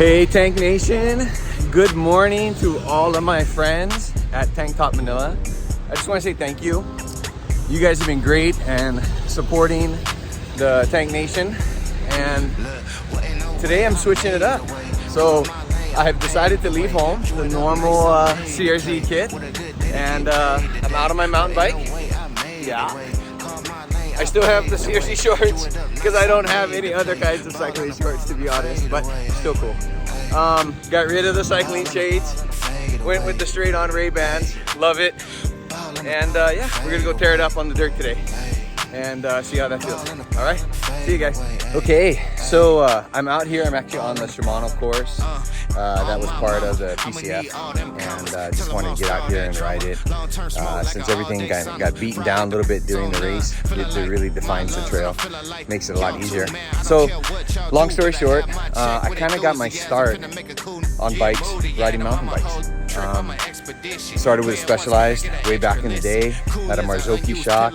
Hey Tank Nation, good morning to all of my friends at Tanktop Manila. I just want to say thank you. You guys have been great and supporting the Tank Nation, and today I'm switching it up. So I have decided to leave home the normal CRZ kit, and I'm out on my mountain bike. Yeah. I still have the CRZ shorts because I don't have any other kinds of cycling shorts, to be honest, but still cool. Got rid of the cycling shades, went with the straight on Ray-Bans, love it. And yeah, we're gonna go tear it up on the dirt today and see how that feels. All right, see you guys. Okay, so I'm out here. I'm actually on the Shimano course. That was part of the PCF, and just wanted to get out here and ride it. Since everything got beaten down a little bit during the race, it really defines the trail, makes it a lot easier. So, long story short, I kind of got my start on bikes, riding mountain bikes. Started with a Specialized way back in the day, had a Marzocchi shock,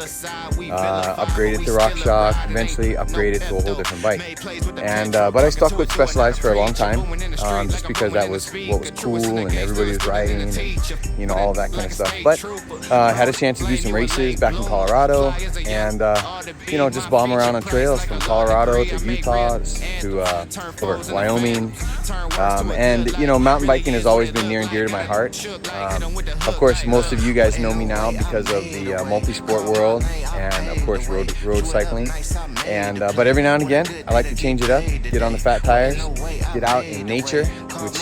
upgraded to Rock Shock, eventually upgraded to a whole different bike. And but I stuck with Specialized for a long time, just because that was what was cool and everybody was riding and, you know, all of that kind of stuff. But I had a chance to do some races back in Colorado and you know, just bomb around on trails from Colorado to Utah to or Wyoming. And you know, mountain biking has always been near and dear to my heart. Of course, most of you guys know me now because of the Multisport world and of course road cycling. And but every now and again, I like to change it up, get on the fat tires, get out in nature, which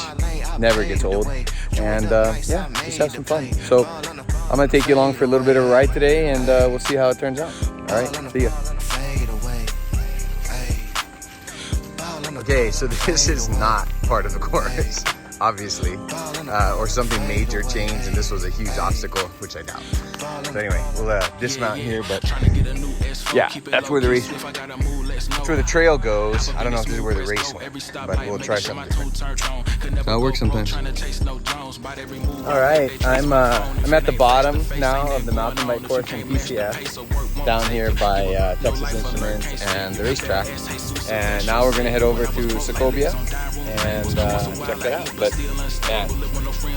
never gets old, and yeah, just have some fun. So I'm gonna take you along for a little bit of a ride today, and we'll see how it turns out. All right, see ya. Okay, so this is not part of the course, obviously, or something major changed, and this was a huge obstacle, which I doubt. So anyway, we'll dismount here, but yeah, that's where the race, that's where the trail goes. I don't know if this is where the race went, but we'll try something different. That'll work sometimes. All right, I'm at the bottom now of the mountain bike course in PCF, down here by Texas Instruments and the racetrack. And now we're gonna head over to Secobia and check that out. But man,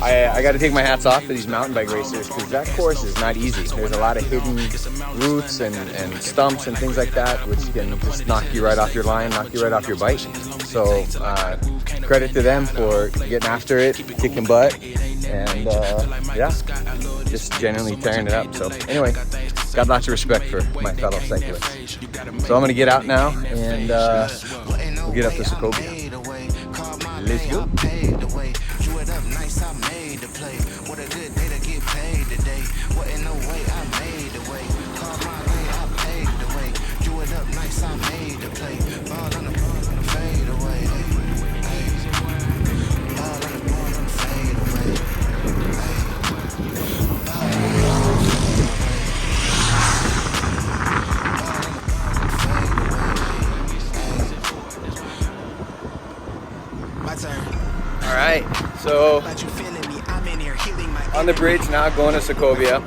I got to take my hats off to these mountain bike racers, because that course is not easy. There's a lot of hidden roots and stumps and things like that, which can just knock you right off your line, knock you right off your bike. So credit to them for getting after it, kicking butt, and yeah, just genuinely tearing it up. So anyway, got lots of respect for my fellow cyclists. So I'm gonna get out now, and we'll get up to Secobia. Let's go. Alright, so on the bridge now, going to Secobia.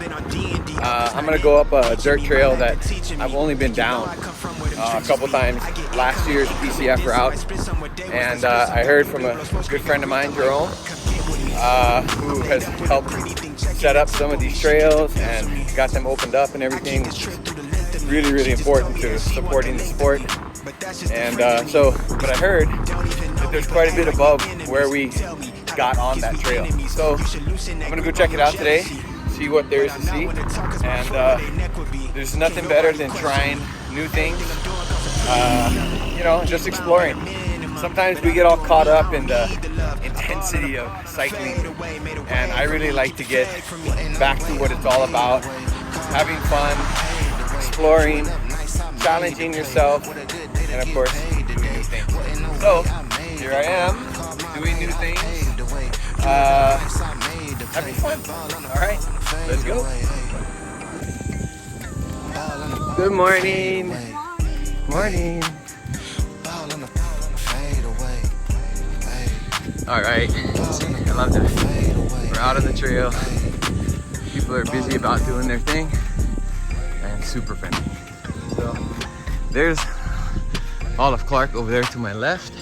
I'm going to go up a dirt trail that I've only been down a couple times, last year's PCF route. And I heard from a good friend of mine, Jerome, who has helped set up some of these trails and got them opened up and everything. It's really, really important to supporting the sport. And but I heard that there's quite a bit above where we got on that trail. So I'm gonna go check it out today, see what there is to see. And there's nothing better than trying new things, you know, just exploring. Sometimes we get all caught up in the intensity of cycling, and I really like to get back to what it's all about: having fun, exploring, challenging yourself, and of course, doing new things. So here I am, doing new things, having fun. All right, let's go. Good morning. Morning. All right, I love it. We're out on the trail. People are busy about doing their thing and super friendly. So there's Olive Clark over there to my left.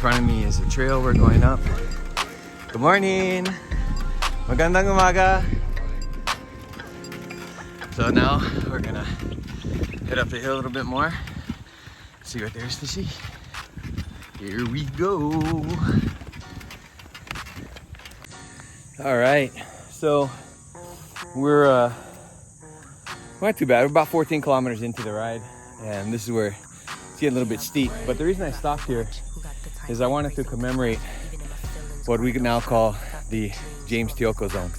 front of me is the trail we're going up. Good morning! Magandang umaga! So now we're gonna head up the hill a little bit more. See what there is to see. Here we go! Alright, so we're not too bad. We're about 14 kilometers into the ride, and this is where it's getting a little bit steep. But the reason I stopped here is I wanted to commemorate what we can now call the James Tioko zone.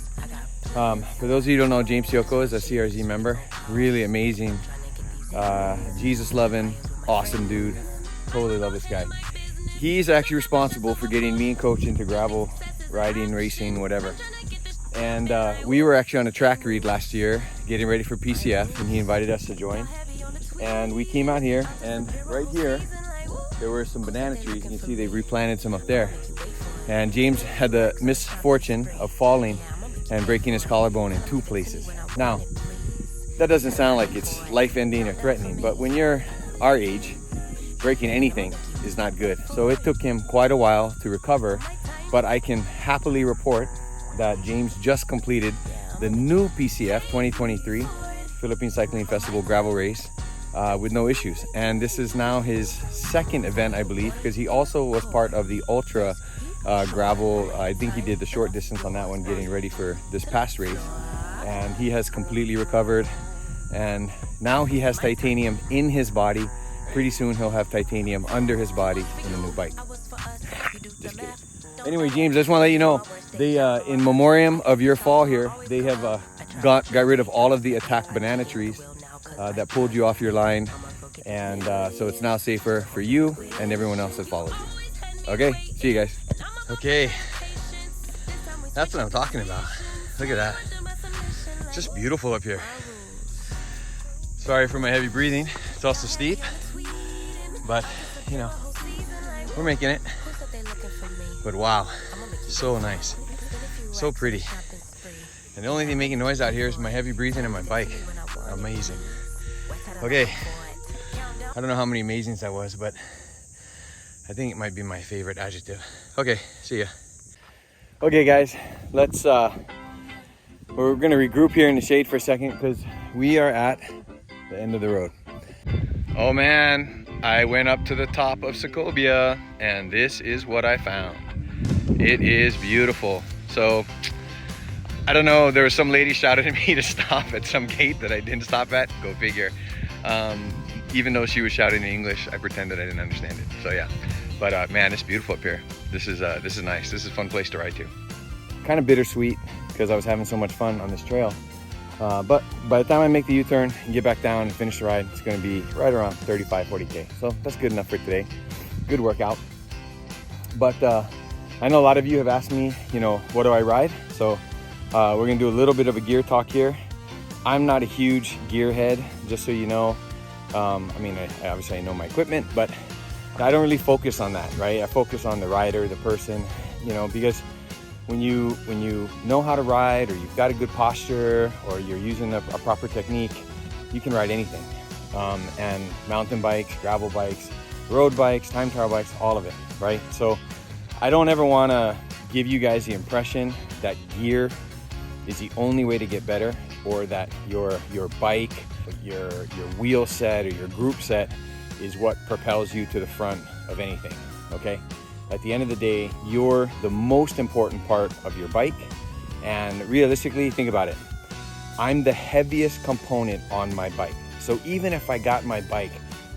For those of you who don't know, James Tioko is a CRZ member. Really amazing, Jesus-loving, awesome dude. Totally love this guy. He's actually responsible for getting me and Coach into gravel riding, racing, whatever. And we were actually on a track read last year, getting ready for PCF, and he invited us to join. And we came out here, and right here, there were some banana trees. You can see they replanted some up there. And James had the misfortune of falling and breaking his collarbone in 2 places. Now, that doesn't sound like it's life-ending or threatening, but when you're our age, breaking anything is not good. So it took him quite a while to recover, but I can happily report that James just completed the new PCF 2023 Philippine Cycling Festival gravel race with no issues. And this is now his 2nd event, I believe, because he also was part of the ultra gravel. I think he did the short distance on that one, getting ready for this past race. And he has completely recovered. And now he has titanium in his body. Pretty soon he'll have titanium under his body in a new bike. Just kidding. Anyway, James, I just want to let you know, they in memoriam of your fall here, they have got rid of all of the attacked banana trees that pulled you off your line, and so it's now safer for you and everyone else that followed you. Okay, see you guys. Okay, that's what I'm talking about. Look at that. It's just beautiful up here. Sorry for my heavy breathing. It's also steep, but you know, we're making it. But wow, so nice, so pretty. And the only thing making noise out here is my heavy breathing and my bike. Amazing. Okay, I don't know how many amazings that was, but I think it might be my favorite adjective. Okay, see ya. Okay guys, let's we're gonna regroup here in the shade for a second because we are at the end of the road. Oh man, I went up to the top of Segovia and this is what I found. It is beautiful. So I don't know, there was some lady shouted at me to stop at some gate that I didn't stop at. Go figure. Even though she was shouting in English, I pretended I didn't understand it. So yeah, but man, it's beautiful up here. This is nice. This is a fun place to ride to. Kind of bittersweet because I was having so much fun on this trail. But by the time I make the U-turn and get back down and finish the ride, it's going to be right around 35-40K. So that's good enough for today. Good workout. But I know a lot of you have asked me, you know, what do I ride? So we're going to do a little bit of a gear talk here. I'm not a huge gear head, just so you know. I mean, I obviously I know my equipment, but I don't really focus on that, right? I focus on the rider, the person, you know, because when you know how to ride, or you've got a good posture, or you're using a proper technique, you can ride anything. And mountain bikes, gravel bikes, road bikes, time trial bikes, all of it, right? So I don't ever want to give you guys the impression that gear is the only way to get better, or that your bike, your wheel set, or your group set is what propels you to the front of anything, okay? At the end of the day, you're the most important part of your bike. And realistically, think about it. I'm the heaviest component on my bike. So even if I got my bike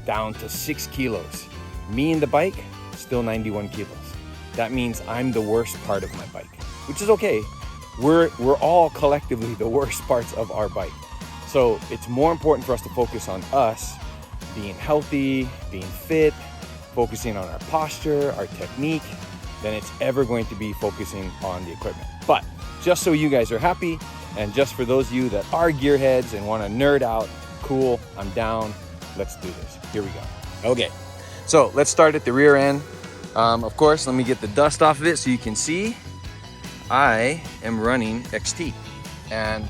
down to 6 kilos, me and the bike, still 91 kilos. That means I'm the worst part of my bike, which is okay. We're all collectively the worst parts of our bike. So it's more important for us to focus on us being healthy, being fit, focusing on our posture, our technique, than it's ever going to be focusing on the equipment. But just so you guys are happy, and just for those of you that are gearheads and want to nerd out, cool, I'm down. Let's do this. Here we go. Okay, so let's start at the rear end. Of course, let me get the dust off of it so you can see. I am running XT, and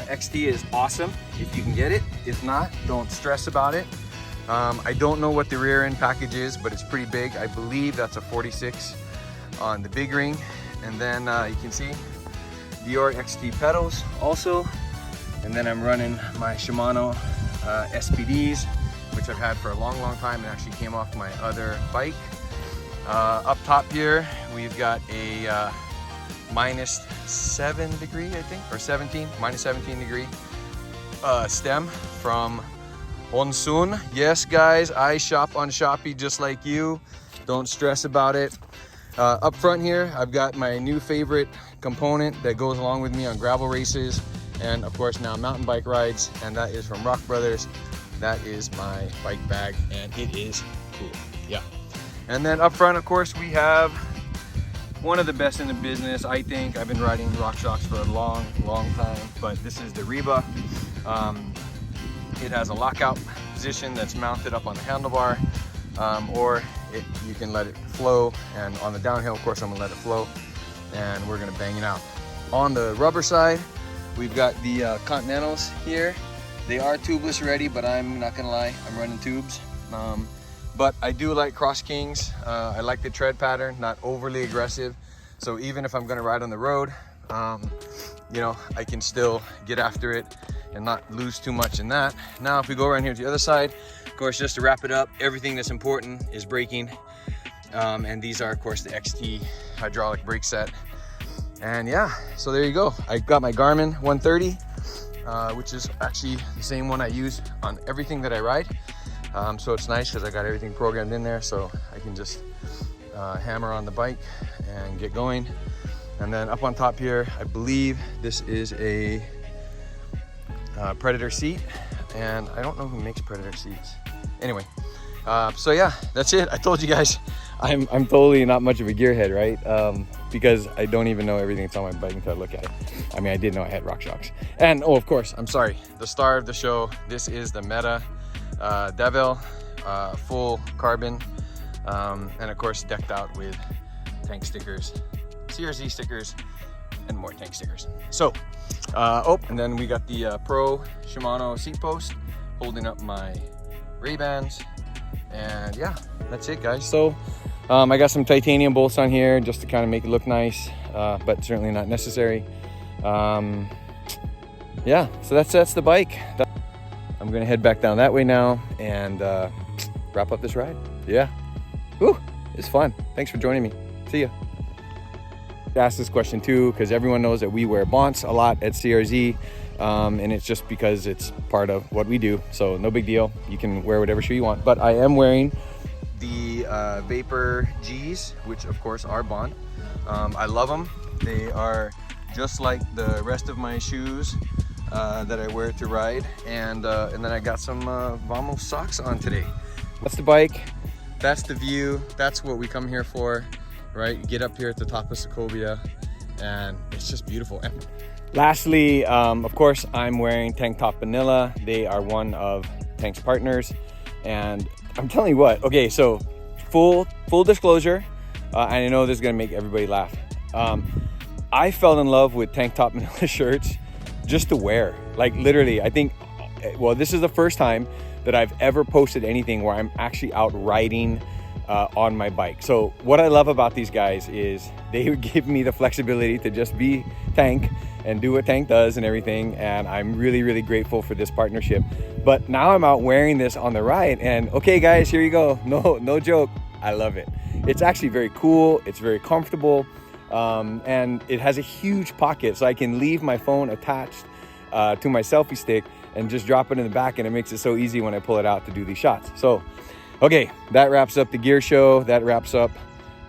XT is awesome if you can get it. If not, don't stress about it. I don't know what the rear end package is, but it's pretty big. I believe that's a 46 on the big ring. And then you can see Dior XT pedals also. And then I'm running my Shimano SPDs, which I've had for a long time and actually came off my other bike. Up top here, we've got a -7 degree, I think, or 17, -17 degree stem from Onsun. Yes, guys, I shop on Shopee just like you. Don't stress about it. Up front here, I've got my new favorite component that goes along with me on gravel races and of course now mountain bike rides, and that is from Rock Brothers. That is my bike bag and it is cool. Yeah. And then up front, of course, we have one of the best in the business, I think. I've been riding RockShox for a long time, but this is the Reba. It has a lockout position that's mounted up on the handlebar, or you can let it flow, and on the downhill, of course, I'm gonna let it flow, and we're gonna bang it out. On the rubber side, we've got the Continentals here. They are tubeless ready, but I'm not gonna lie, I'm running tubes. But I do like Cross Kings. I like the tread pattern, not overly aggressive. So even if I'm gonna ride on the road, you know, I can still get after it and not lose too much in that. Now, if we go around here to the other side, of course, just to wrap it up, everything that's important is braking. And these are, of course, the XT hydraulic brake set. And yeah, so there you go. I got my Garmin 130, which is actually the same one I use on everything that I ride. So it's nice because I got everything programmed in there, so I can just hammer on the bike and get going. And then up on top here, I believe this is a Predator seat, and I don't know who makes Predator seats. Anyway, so yeah, that's it. I told you guys, I'm totally not much of a gearhead, right? Because I don't even know everything that's on my bike until I look at it. I mean, I did know I had RockShox. And oh, of course, I'm sorry, the star of the show, this is the Meta Devil, full carbon, and of course decked out with tank stickers, CRZ stickers, and more tank stickers. So, oh, and then we got the Pro Shimano seat post holding up my Ray-Bans, and yeah, that's it, guys. So, I got some titanium bolts on here just to kind of make it look nice, but certainly not necessary. Yeah, so that's the bike. I'm gonna head back down that way now and wrap up this ride. Yeah, whew, it's fun. Thanks for joining me. See ya. Ask this question too, because everyone knows that we wear Bonts a lot at CRZ, and it's just because it's part of what we do. So no big deal. You can wear whatever shoe you want. But I am wearing the Vapor G's, which of course are Bont. I love them. They are just like the rest of my shoes that I wear to ride, and then I got some Vamos socks on today. That's the bike, that's the view, that's what we come here for, right? You get up here at the top of Sokovia and it's just beautiful. And lastly, of course, I'm wearing Tanktop Manila. They are one of Tank's partners, and I'm telling you what, okay, so full disclosure, and I know this is gonna make everybody laugh. I fell in love with Tanktop Manila shirts just to wear. Like literally, I think, well, this is the first time that I've ever posted anything where I'm actually out riding on my bike. So what I love about these guys is they give me the flexibility to just be Tank and do what Tank does and everything, and I'm really grateful for this partnership. But now I'm out wearing this on the ride, and okay guys, here you go. No joke, I love it. It's actually very cool, it's very comfortable, and it has a huge pocket, so I can leave my phone attached to my selfie stick and just drop it in the back, and it makes it so easy when I pull it out to do these shots. So okay, that wraps up the gear show, that wraps up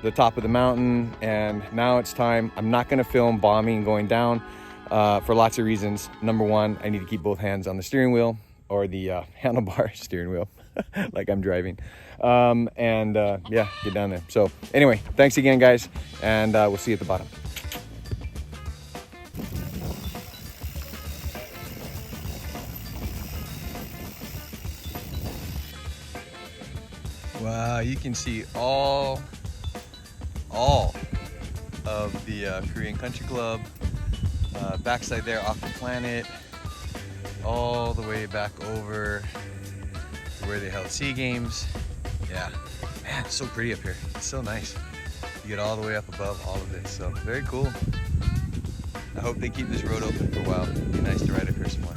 the top of the mountain, and now it's time. I'm not gonna film bombing going down for lots of reasons. Number one, I need to keep both hands on the steering wheel, or the handlebar steering wheel, like I'm driving. Yeah, get down there. So anyway, thanks again, guys, and we'll see you at the bottom. Wow, you can see all of the Korean Country Club, backside there off the planet, all the way back over where they held SEA Games. Yeah, man, it's so pretty up here. It's so nice. You get all the way up above all of this, so very cool. I hope they keep this road open for a while. It'd be nice to ride up here some more.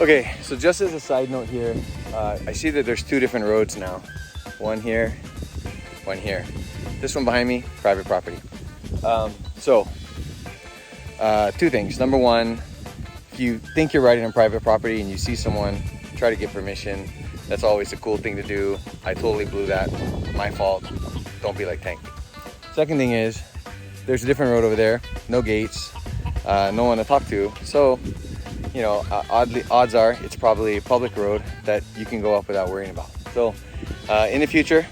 Okay, so just as a side note here, I see that there's two different roads now. One here, one here. This one behind me, private property. Two things. Number one, if you think you're riding on private property and you see someone, try to get permission. That's always a cool thing to do. I totally blew that. My fault. Don't be like Tank. Second thing is, there's a different road over there. No gates, no one to talk to. So, you know, odds are it's probably a public road that you can go up without worrying about. So, in the future,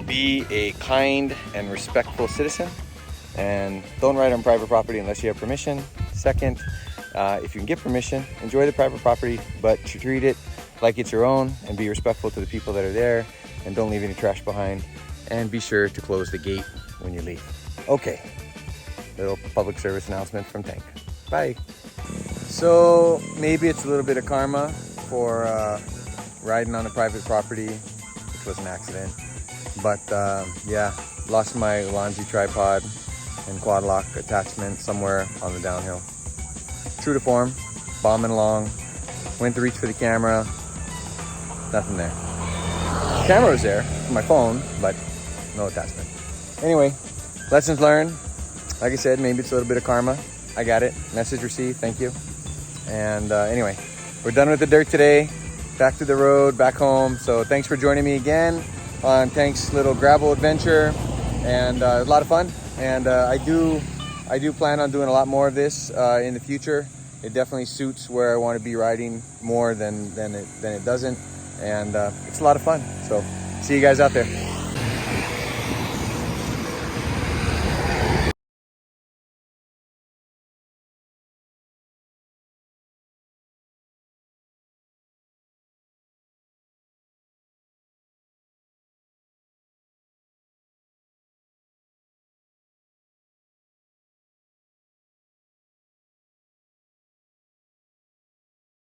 be a kind and respectful citizen, and don't ride on private property unless you have permission. Second, if you can get permission, enjoy the private property, but treat it like it's your own and be respectful to the people that are there, and don't leave any trash behind, and be sure to close the gate when you leave. Okay, little public service announcement from Tank. Bye. So maybe it's a little bit of karma for riding on a private property, which was an accident. But yeah, lost my Walser tripod and quad lock attachment somewhere on the downhill. True to form, bombing along, went to reach for the camera, nothing there. The camera was there for my phone, but no attachment. Anyway, lessons learned. Like I said, maybe it's a little bit of karma. I got it. Message received. Thank you. And anyway, we're done with the dirt today. Back to the road, back home. So thanks for joining me again on Tank's little gravel adventure. And it was a lot of fun. And I do plan on doing a lot more of this in the future. It definitely suits where I want to be riding more than it doesn't. And it's a lot of fun. So see you guys out there.